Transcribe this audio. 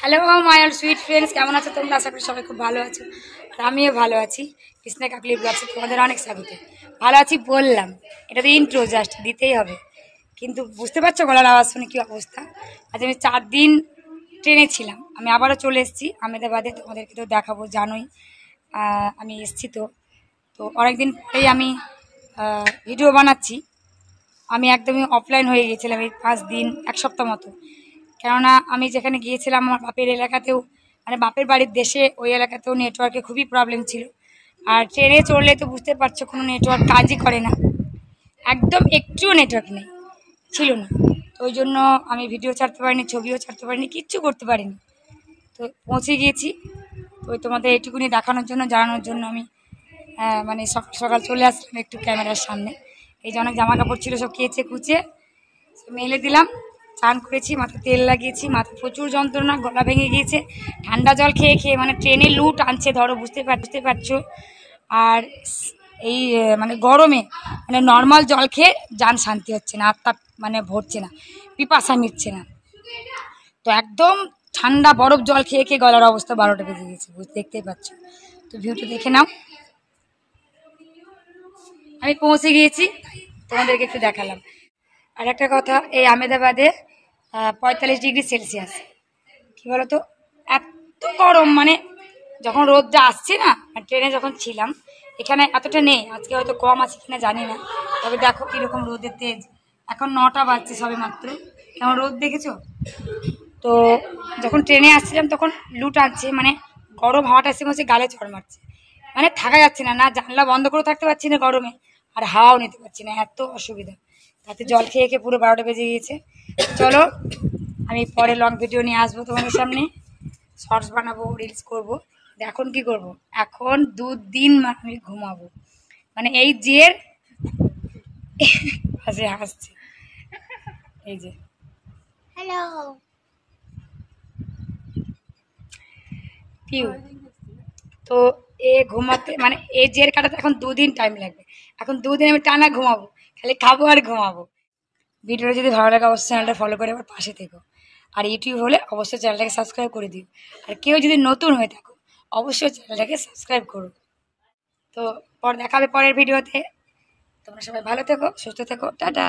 Hello my all sweet friends, কেমন আছো তোমরা? আশা করি সবাই খুব ভালো আছো, আর আমিও ভালো আছি। কৃষ্ণা কাকলি ব্লগসে তোমাদের অনেক স্বাগত। ভালো আছি বললাম, এটা তো ইন্ট্রো, জাস্ট দিতেই হবে, কিন্তু বুঝতে পারছো গলার আওয়াজ শুনে কী অবস্থা। আজ আমি 4 দিন ট্রেনে ছিলাম, আমি আবারও চলে এসেছি আহমেদাবাদে, তোমাদেরকে তো দেখাবো, জানোই আমি এসেছি। তো তো অনেকদিন পরেই আমি ভিডিও বানাচ্ছি। আমি একদমই অফলাইন হয়ে গিয়েছিলাম এই 5 দিন, 1 সপ্তাহ মতো। কেননা আমি যেখানে গিয়েছিলাম আমার বাপের এলাকাতেও, মানে বাপের বাড়ির দেশে, ওই এলাকাতেও নেটওয়ার্কে খুবই প্রবলেম ছিল। আর ট্রেনে চড়লে তো বুঝতে পারছো কোনো নেটওয়ার্ক কাজই করে না, একদম একটুও নেটওয়ার্ক নেই, ছিল না। তো ওই জন্য আমি ভিডিও ছাড়তে পারিনি, ছবিও ছাড়তে পারিনি, কিচ্ছু করতে পারিনি। তো পৌঁছে গিয়েছি। তো ওই তোমাদের এইটুকুনি দেখানোর জন্য, জানানোর জন্য আমি মানে সকাল সকাল চলে আসলাম একটু ক্যামেরার সামনে। এই যে অনেক জামা কাপড় ছিল, সব কেচে কুচে মেলে দিলাম। চান করেছি, মাথায় তেল লাগিয়েছি, মাথা প্রচুর যন্ত্রণা, গলা ভেঙে গিয়েছে ঠান্ডা জল খেয়ে খেয়ে, মানে ট্রেনে লু টানছে ধরো, বুঝতে পারছো। আর এই মানে গরমে মানে নর্মাল জল খেয়ে যান শান্তি হচ্ছে না, আত্মা মানে ভরছে না, পিপাসা মিটছে না। তো একদম ঠান্ডা বরফ জল খেয়ে খেয়ে গলার অবস্থা 12টা বেজে গেছে, দেখতেই পাচ্ছ। তো ভিউটা দেখে নাও। আমি পৌঁছে গিয়েছি, তোমাদেরকে একটু দেখালাম। আর একটা কথা, এই আহমেদাবাদে 45 ডিগ্রি সেলসিয়াস, কী বলতো, এত গরম, মানে যখন রোদটা আসছে না, আর ট্রেনে যখন ছিলাম এখানে এতটা নেই, আজকে হয়তো কম আছে কিনা জানি না। তবে দেখো কীরকম রোদের তেজ, এখন 9টা বাজছে সবে মাত্র, কেমন রোদ দেখেছো? তো যখন ট্রেনে আসছিলাম তখন লু টানছে, মানে গরম হাওয়াটা এসে মধ্যে গালে চড় মারছে, মানে থাকা যাচ্ছে না, না জানলা বন্ধ করে থাকতে পারছি না গরমে, আর হাওয়াও নিতে পারছি না, এত অসুবিধা। তাতে জল খেয়ে খেয়ে পুরো 12টা বেজে গিয়েছে। চলো, আমি পরে লং ভিডিও নিয়ে আসবো তোমাদের সামনে, শর্টস বানাবো, রিলস করবো। এখন কি করব, এখন 2 দিন আমি ঘুমাবো, মানে এই জের হাসছে, এই যে হ্যালো পিউ। তো এ ঘুমাতে, মানে এই জের কাটাতে এখন 2 দিন টাইম লাগবে, এখন 2 দিন আমি টানা ঘুমাবো, খালি খাবো আর ঘুমাবো। ভিডিওটা যদি ভালো লাগে অবশ্যই চ্যানেলটা ফলো করে আমার পাশে থেকো, আর ইউটিউব হলে অবশ্যই চ্যানেলটাকে সাবস্ক্রাইব করে দিও। আর কেউ যদি নতুন হয়ে থাকো অবশ্যই চ্যানেলটাকে সাবস্ক্রাইব করো। তো পর দেখাবে পরের ভিডিওতে। তোমরা সবাই ভালো থেকো, সুস্থ থেকো, টাটা।